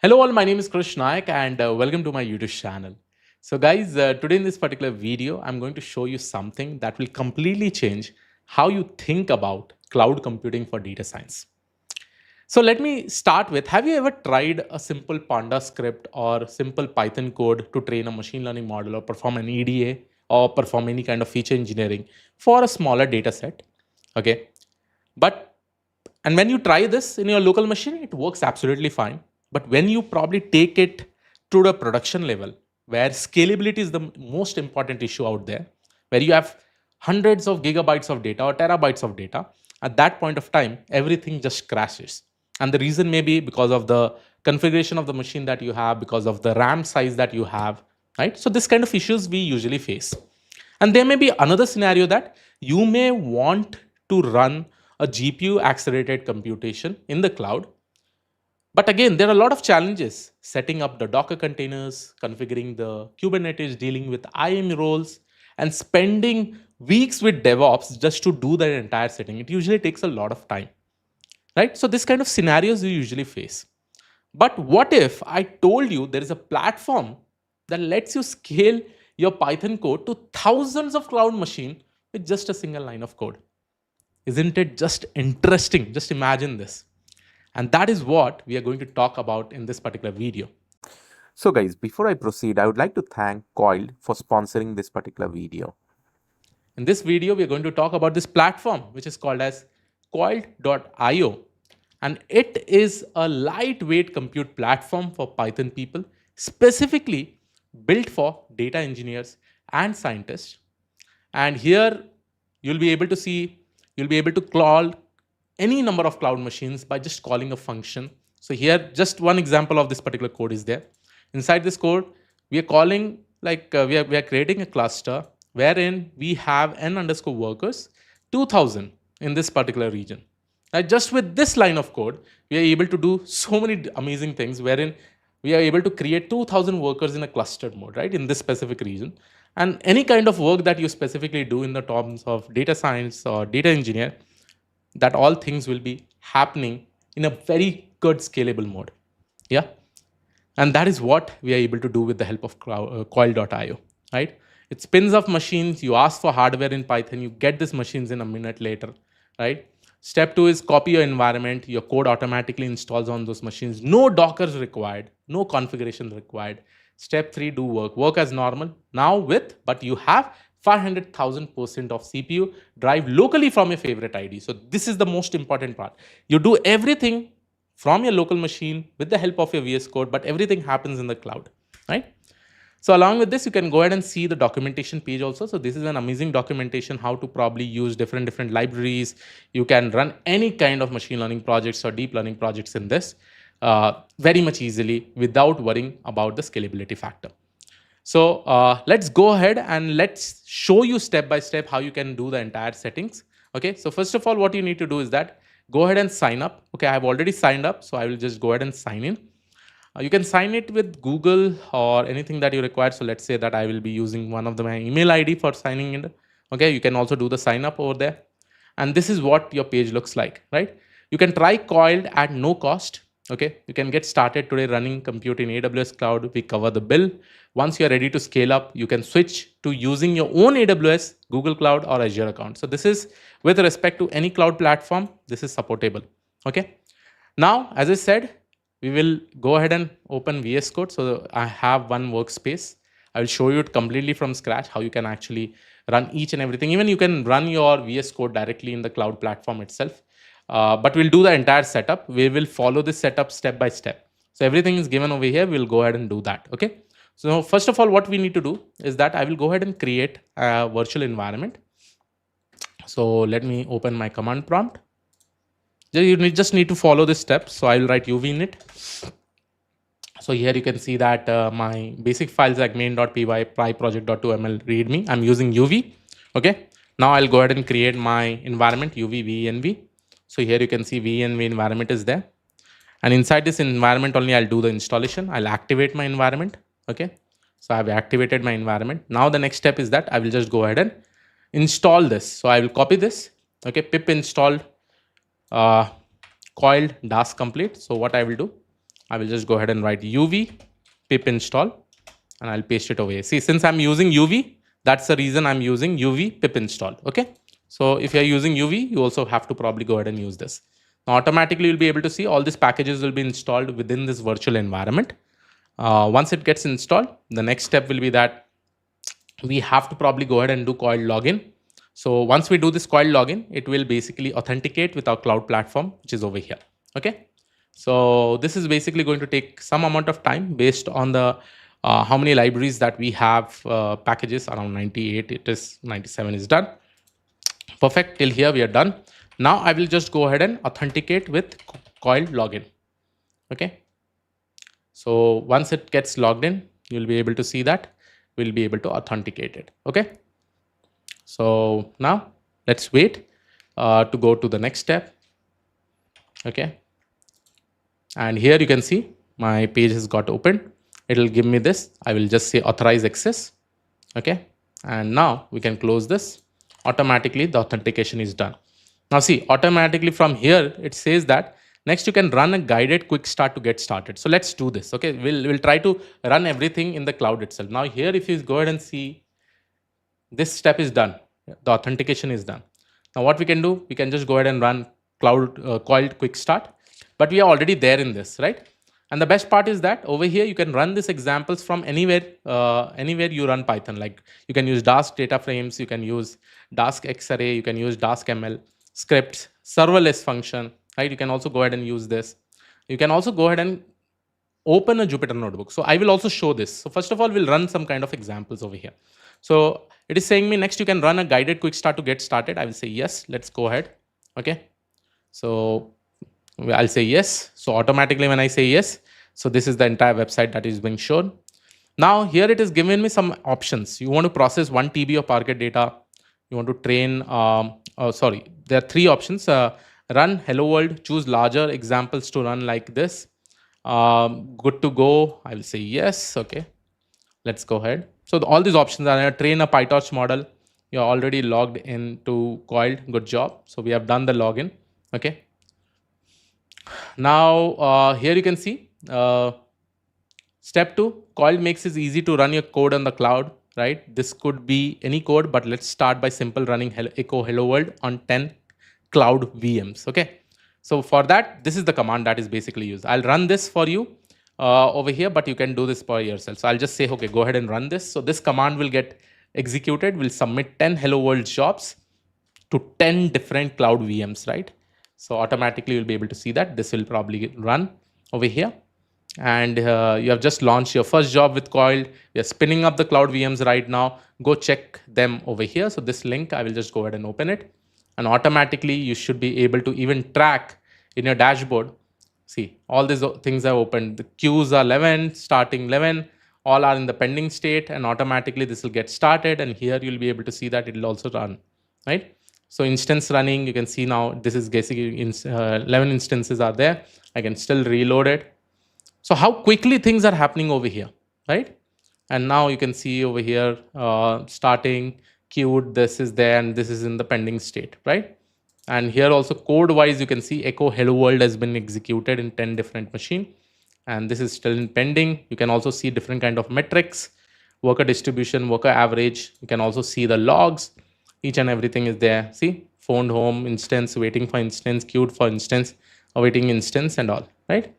Hello all, my name is Krish Nayak and welcome to my YouTube channel. So guys, today in this particular video, I'm going to show you something that will completely change how you think about cloud computing for data science. So let me start with, have you ever tried a simple pandas script or simple Python code to train a machine learning model or perform an EDA or perform any kind of feature engineering for a smaller data set? Okay. But and when you try this in your local machine, it works absolutely fine. But when you probably take it to the production level, where scalability is the most important issue out there, where you have hundreds of gigabytes of data or terabytes of data, at that point of time, everything just crashes. And the reason may be because of the configuration of the machine that you have, because of the RAM size that you have, right? So this kind of issues we usually face. And there may be another scenario that you may want to run a GPU accelerated computation in the cloud. But again, there are a lot of challenges setting up the Docker containers, configuring the Kubernetes, dealing with IAM roles, and spending weeks with DevOps just to do that entire setting. It usually takes a lot of time, right? So, this kind of scenarios you usually face. But what if I told you there is a platform that lets you scale your Python code to thousands of cloud machines with just a single line of code? Isn't it just interesting? Just imagine this. And that is what we are going to talk about in this particular video. So guys, before I proceed, I would like to thank Coiled for sponsoring this particular video. In this video, we are going to talk about this platform, which is called as Coiled.io. And it is a lightweight compute platform for Python people, specifically built for data engineers and scientists. And here you'll be able to call any number of cloud machines by just calling a function. So here, just one example of this particular code is there. Inside this code, we are calling we are creating a cluster wherein we have n underscore workers 2000 in this particular region. Now, just with this line of code, we are able to do so many amazing things wherein we are able to create 2000 workers in a clustered mode, right, in this specific region. And any kind of work that you specifically do in the terms of data science or data engineer, that all things will be happening in a very good scalable mode. Yeah. And that is what we are able to do with the help of Coil.io, right? It spins up machines. You ask for hardware in Python, you get these machines in a minute later, right? Step 2 is copy your environment. Your code automatically installs on those machines. No Dockers required, no configuration required. Step 3, do work as normal. Now but you have 500,000% of CPU drive locally from your favorite ID. So this is the most important part. You do everything from your local machine with the help of your VS Code, but everything happens in the cloud, right? So along with this, you can go ahead and see the documentation page also. So this is an amazing documentation, how to probably use different libraries. You can run any kind of machine learning projects or deep learning projects in this very much easily without worrying about the scalability factor. So let's go ahead and let's show you step by step how you can do the entire settings. Okay, so first of all, what you need to do is that go ahead and sign up. Okay, I have already signed up, so I will just go ahead and sign in. You can sign it with Google or anything that you require. So let's say that I will be using one of my email ID for signing in. Okay, you can also do the sign up over there. And this is what your page looks like, right? You can try Coiled at no cost. Okay, you can get started today running compute in AWS cloud. We cover the bill. Once you're ready to scale up, you can switch to using your own AWS, Google Cloud, or Azure account. So this is with respect to any cloud platform, this is supportable. Okay. Now, as I said, we will go ahead and open VS Code. So I have one workspace. I will show you it completely from scratch, how you can actually run each and everything. Even you can run your VS Code directly in the cloud platform itself. But we'll do the entire setup. We will follow this setup step by step. So everything is given over here. We'll go ahead and do that. Okay. So first of all, what we need to do is that I will go ahead and create a virtual environment. So let me open my command prompt. You just need to follow this step. So I will write uv init. So here you can see that my basic files like main.py, pyproject.2ml readme. I'm using uv. Okay. Now I'll go ahead and create my environment uv venv. So here you can see venv environment is there. And inside this environment only I'll do the installation. I'll activate my environment. Okay. So I've activated my environment. Now the next step is that I will just go ahead and install this. So I will copy this. Okay. Pip installed coiled das complete. So what I will do, I will just go ahead and write uv pip install, and I'll paste it over here. See, since I'm using uv, that's the reason I'm using uv pip install. Okay. So if you're using uv, you also have to probably go ahead and use this. Now automatically you'll be able to see all these packages will be installed within this virtual environment. Once it gets installed, the next step will be that we have to probably go ahead and do coiled login. So once we do this coiled login, it will basically authenticate with our cloud platform, which is over here. Okay. So this is basically going to take some amount of time based on the how many libraries that we have, packages around 98. It is 97 is done. Perfect. Till here we are done. Now I will just go ahead and authenticate with coiled login. Okay. So once it gets logged in, you'll be able to see that we'll be able to authenticate it. Okay. So now let's wait to go to the next step. Okay. And here you can see my page has got opened. It'll give me this. I will just say authorize access. Okay. And now we can close this. Automatically the authentication is done. Now see, automatically from here, it says that next you can run a guided quick start to get started. So let's do this. Okay. We'll try to run everything in the cloud itself. Now here, if you go ahead and see, this step is done. The authentication is done. Now what we can do, we can just go ahead and run coiled quick start, but we are already there in this, right? And the best part is that over here, you can run these examples from anywhere, anywhere you run Python. Like you can use Dask data frames, you can use Dask Xarray, you can use Dask ML scripts, serverless function, right? You can also go ahead and use this. You can also go ahead and open a Jupyter Notebook. So I will also show this. So first of all, we'll run some kind of examples over here. So it is saying me next you can run a guided quick start to get started. I will say yes. Let's go ahead. Okay. So I'll say yes. So automatically when I say yes, so this is the entire website that is being shown. Now here it is giving me some options. You want to process 1 TB of Parquet data. You want to train, there are 3 options. Run hello world, choose larger examples to run like this. Good to go. I will say yes. Okay. Let's go ahead. So all these options are train a PyTorch model. You're already logged into Coiled. Good job. So we have done the login. Okay. Now here you can see step 2, Coiled makes it easy to run your code on the cloud, right? This could be any code, but let's start by simple running echo hello world on 10 cloud VMs. Okay. So for that, this is the command that is basically used. I'll run this for you over here, but you can do this by yourself. So I'll just say, okay, go ahead and run this. So this command will get executed, will submit 10 hello world jobs to 10 different cloud VMs, right? So automatically you'll be able to see that this will probably run over here. And you have just launched your first job with Coiled. We are spinning up the cloud VMs right now. Go check them over here. So this link, I will just go ahead and open it. And automatically you should be able to even track in your dashboard. See, all these things are open. The queues are 11, starting 11, all are in the pending state, and automatically this will get started. And here you'll be able to see that it will also run, right? So instance running, you can see now this is basically 11 instances are there. I can still reload it. So how quickly things are happening over here, right? And now you can see over here, starting, queued, this is there, and this is in the pending state, right? And here also code wise, you can see echo hello world has been executed in 10 different machine. And this is still in pending. You can also see different kind of metrics, worker distribution, worker average. You can also see the logs. Each and everything is there. See, phoned home, instance, waiting for instance, queued for instance, awaiting instance and all, right?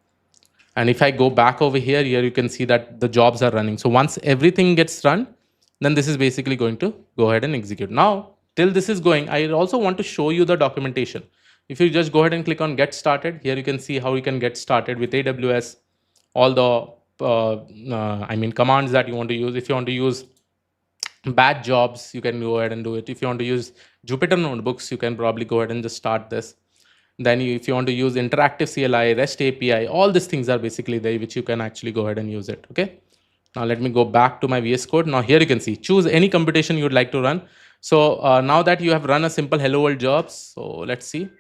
And if I go back over here, you can see that the jobs are running. So once everything gets run, then this is basically going to go ahead and execute. Now, till this is going, I also want to show you the documentation. If you just go ahead and click on get started, here you can see how you can get started with AWS, all the commands that you want to use. If you want to use batch jobs, you can go ahead and do it. If you want to use Jupyter Notebooks, you can probably go ahead and just start this. Then if you want to use interactive CLI, REST API, all these things are basically there, which you can actually go ahead and use it. Okay. Now let me go back to my VS Code. Now here you can see, choose any computation you would like to run. So now that you have run a simple hello world jobs, so let's see.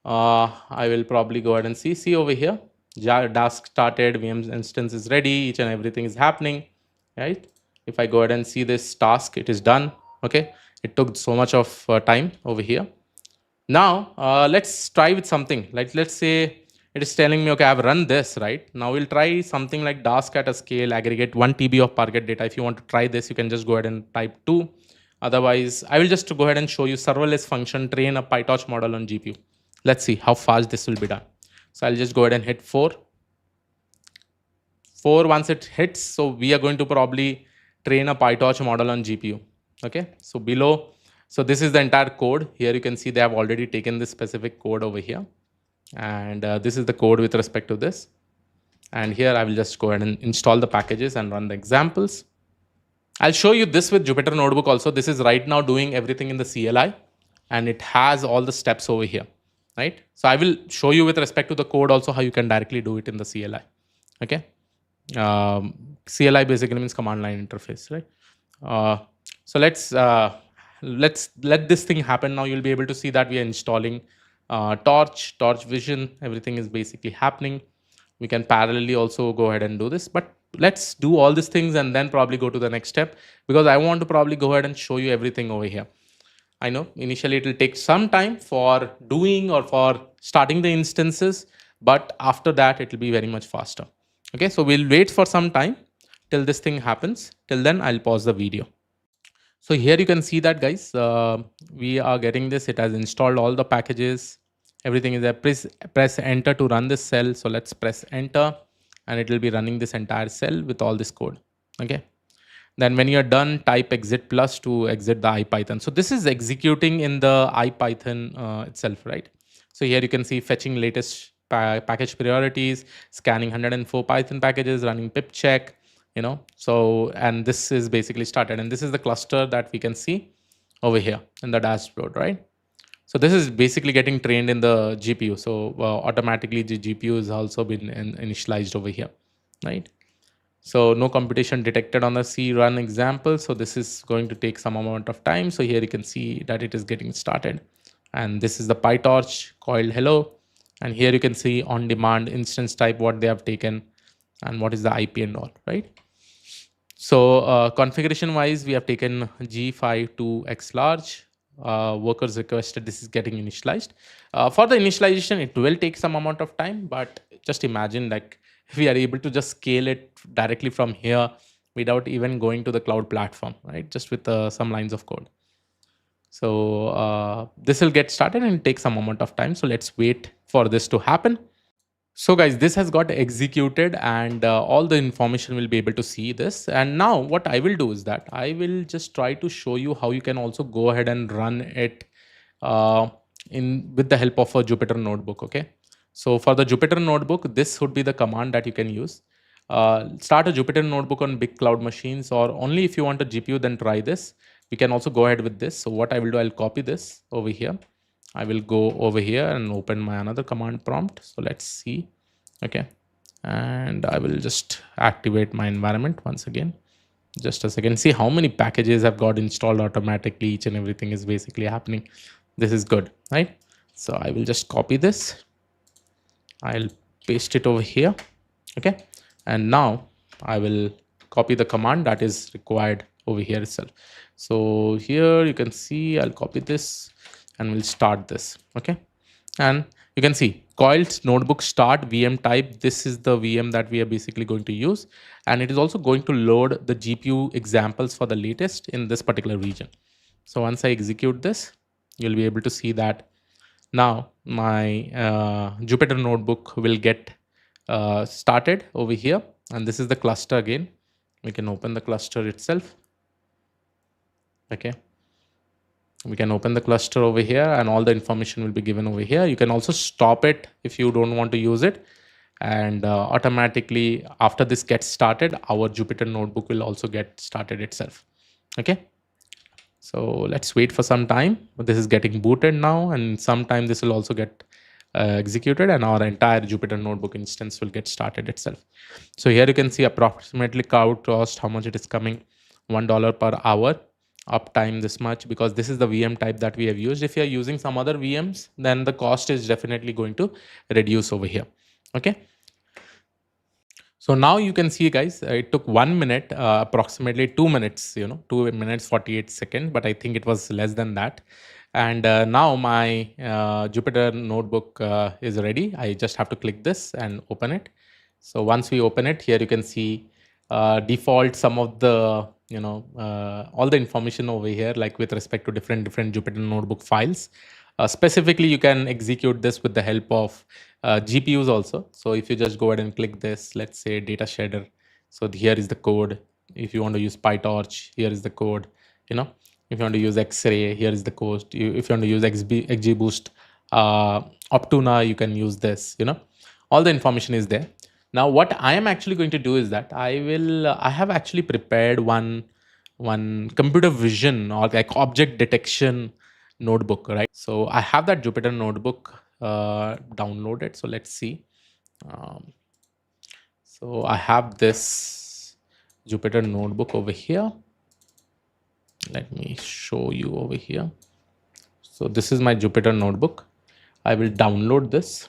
I will probably go ahead and see over here. Dask started, VM instance is ready, each and everything is happening, right? If I go ahead and see this task, it is done. Okay. It took so much of time over here. Now let's try with something like, let's say it is telling me, okay, I've run this, right? Now we'll try something like dask at a scale, aggregate 1 TB of target data. If you want to try this, you can just go ahead and type 2. Otherwise, I will just go ahead and show you serverless function, train a PyTorch model on GPU. Let's see how fast this will be done. So I'll just go ahead and hit 4. 4 once it hits. So we are going to probably train a PyTorch model on GPU. Okay. So below, so this is the entire code. Here you can see they have already taken this specific code over here. And this is the code with respect to this. And here I will just go ahead and install the packages and run the examples. I'll show you this with Jupyter Notebook also. This is right now doing everything in the CLI and it has all the steps over here, right? So I will show you with respect to the code also how you can directly do it in the CLI. Okay. CLI basically means command line interface, right? So let's let this thing happen now. You'll be able to see that we are installing Torch Vision. Everything is basically happening. We can parallelly also go ahead and do this, but let's do all these things and then probably go to the next step, because I want to probably go ahead and show you everything over here. I know initially it will take some time for doing or for starting the instances, but after that it will be very much faster. Okay, so we'll wait for some time till this thing happens. Till then, I'll pause the video. So here you can see that, guys, we are getting this. It has installed all the packages. Everything is there. Press enter to run this cell. So let's press enter and it will be running this entire cell with all this code. Okay. Then when you're done, type exit plus to exit the IPython. So this is executing in the IPython itself, right? So here you can see fetching latest package priorities, scanning 104 Python packages, running pip check, so, and this is basically started. And this is the cluster that we can see over here in the dashboard, right? So this is basically getting trained in the GPU. So automatically the GPU has also been initialized over here, right? So no computation detected on the C run example. So this is going to take some amount of time. So here you can see that it is getting started. And this is the PyTorch coiled hello. And here you can see on demand instance type, what they have taken and what is the IP and all, right? So configuration wise, we have taken G5 to X large. Workers requested this is getting initialized. For the initialization, it will take some amount of time, but just imagine like we are able to just scale it directly from here without even going to the cloud platform, right? Just with some lines of code. So this will get started and take some amount of time. So let's wait for this to happen. So guys, this has got executed and all the information will be able to see this. And now what I will do is that I will just try to show you how you can also go ahead and run it with the help of a Jupyter Notebook. Okay. So for the Jupyter Notebook, this would be the command that you can use. Start a Jupyter Notebook on big cloud machines, or only if you want a GPU, then try this. We can also go ahead with this. So what I will do, I'll copy this over here. I will go over here and open my another command prompt. So let's see. Okay. And I will just activate my environment once again. Just a second. See how many packages have got installed automatically. Each and everything is basically happening. This is good, right? So I will just copy this. I'll paste it over here. Okay. And now I will copy the command that is required over here itself. So here you can see I'll copy this and we'll start this. Okay. And you can see Coiled notebook start VM type. This is the VM that we are basically going to use. And it is also going to load the GPU examples for the latest in this particular region. So once I execute this, you'll be able to see that now my Jupyter Notebook will get started over here. And this is the cluster again. We can open the cluster itself. Okay. We can open the cluster over here and all the information will be given over here. You can also stop it if you don't want to use it. And automatically after this gets started, our Jupyter Notebook will also get started itself. Okay. So let's wait for some time. This is getting booted now, and sometime this will also get executed and our entire Jupyter Notebook instance will get started itself. So here you can see approximately cloud cost, how much it is coming, $1 per hour. Uptime this much, because this is the VM type that we have used. If you are using some other VMs, then the cost is definitely going to reduce over here. Okay. So now you can see, guys, it took 1 minute, approximately 2 minutes, 2 minutes 48 seconds, but I think it was less than that. And now my Jupyter Notebook is ready. I just have to click this and open it. So once we open it, here you can see default some of the, all the information over here, like with respect to different Jupyter Notebook files. Specifically, you can execute this with the help of GPUs also. So if you just go ahead and click this, let's say data shader. So here is the code. If you want to use PyTorch, here is the code. If you want to use X-ray, here is the code. If you want to use XGBoost, Optuna, you can use this. All the information is there. Now, what I am actually going to do is that I have actually prepared one computer vision or like object detection notebook, right? So I have that Jupyter Notebook downloaded. So let's see. So I have this Jupyter Notebook over here. Let me show you over here. So this is my Jupyter Notebook. I will download this.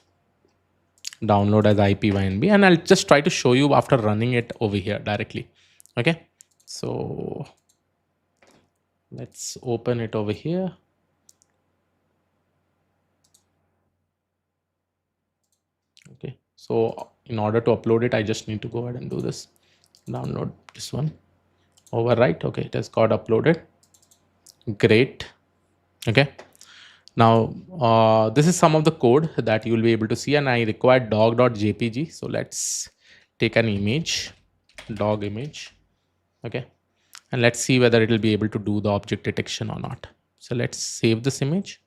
Download as IPYNB, and I'll just try to show you after running it over here directly. Okay, so let's open it over here. Okay, so in order to upload it, I just need to go ahead and do this. Download this one. Overwrite. Okay, it has got uploaded. Great. Okay. Now, this is some of the code that you will be able to see, and I require dog.jpg. So let's take an image, dog image. Okay. And let's see whether it will be able to do the object detection or not. So let's save this image.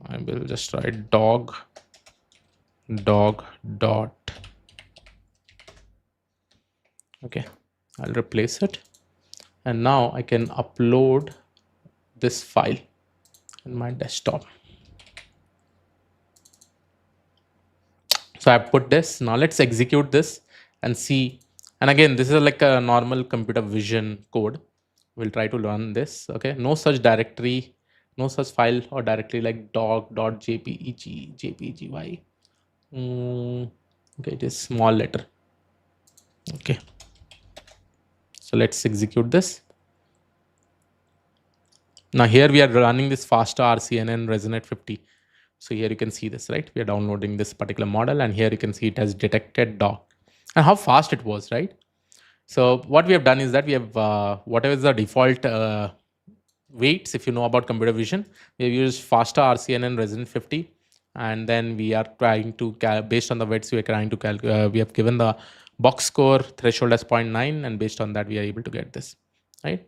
I will just write dog dot. Okay. I'll replace it. And now I can upload this file in my desktop. So I put this. Now let's execute this and see. And again, this is like a normal computer vision code. We'll try to run this. Okay, no such directory, no such file or directory like dog.jpeg. Okay, it is small letter. Okay, so let's execute this. Now here we are running this faster RCNN Resonate 50. So here you can see this, right? We are downloading this particular model, and here you can see it has detected dog and how fast it was, right? So what we have done is that we have whatever is the default weights, if you know about computer vision, we have used faster RCNN Resonate 50, and then we are trying to based on the weights we are trying to we have given the box score threshold as 0.9, and based on that we are able to get this, right?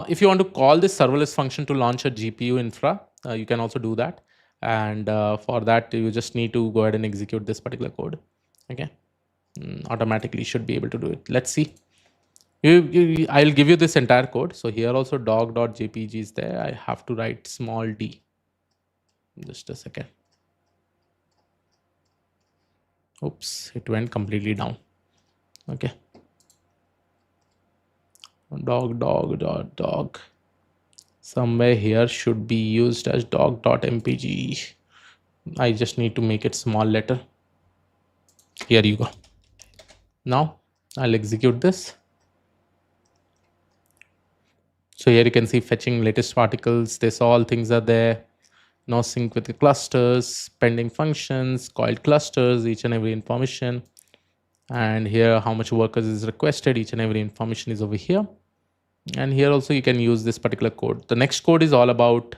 If you want to call this serverless function to launch a GPU infra, you can also do that. And for that, you just need to go ahead and execute this particular code. Okay, automatically should be able to do it. Let's see. I'll give you this entire code. So here also dog.jpg is there. I have to write small d. Just a second. Oops, it went completely down. Okay. Dog. Somewhere here should be used as dog.mpg. I just need to make it small letter. Here you go. Now I'll execute this. So here you can see fetching latest articles. This all things are there. No sync with the clusters, pending functions, coiled clusters, each and every information. And here how much workers is requested, each and every information is over here. And here also you can use this particular code. The next code is all about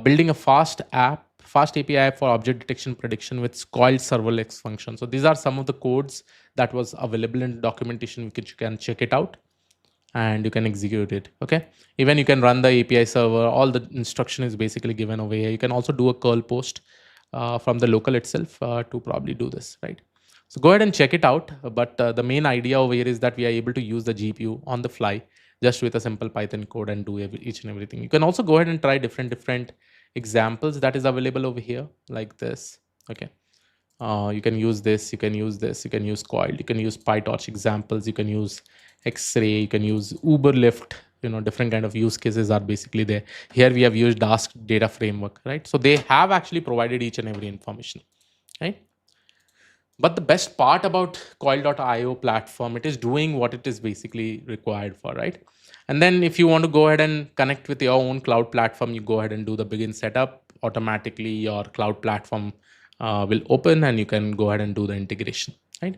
building a fast API for object detection prediction with coiled serverless function. So these are some of the codes that was available in the documentation, which you can check it out and you can execute it. Okay, even you can run the API server. All the instruction is basically given over here. You can also do a curl post from the local itself to probably do this, right? So go ahead and check it out. But the main idea over here is that we are able to use the GPU on the fly just with a simple Python code and do each and everything. You can also go ahead and try different examples that is available over here like this. Okay, you can use this, you can use this, you can use Coiled, you can use PyTorch examples, you can use X-ray, you can use Uber Lyft. Different kind of use cases are basically there. Here we have used Ask Data Framework, right? So they have actually provided each and every information, right? But the best part about Coiled.io platform, it is doing what it is basically required for, right? And then if you want to go ahead and connect with your own cloud platform, you go ahead and do the begin setup. Automatically, your cloud platform will open and you can go ahead and do the integration, right?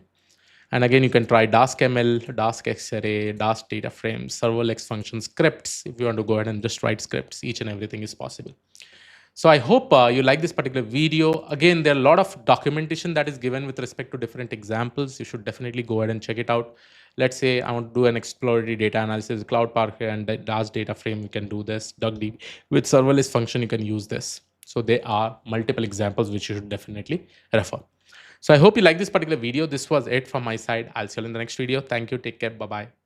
And again, you can try dask.ml, dask.xarray, dask data frames, serverless function scripts. If you want to go ahead and just write scripts, each and everything is possible. So I hope you like this particular video. Again, there are a lot of documentation that is given with respect to different examples. You should definitely go ahead and check it out. Let's say I want to do an exploratory data analysis, Cloud Parquet and the DAS data frame, you can do this. DuckDB with serverless function, you can use this. So there are multiple examples which you should definitely refer. So I hope you like this particular video. This was it from my side. I'll see you in the next video. Thank you. Take care. Bye-bye.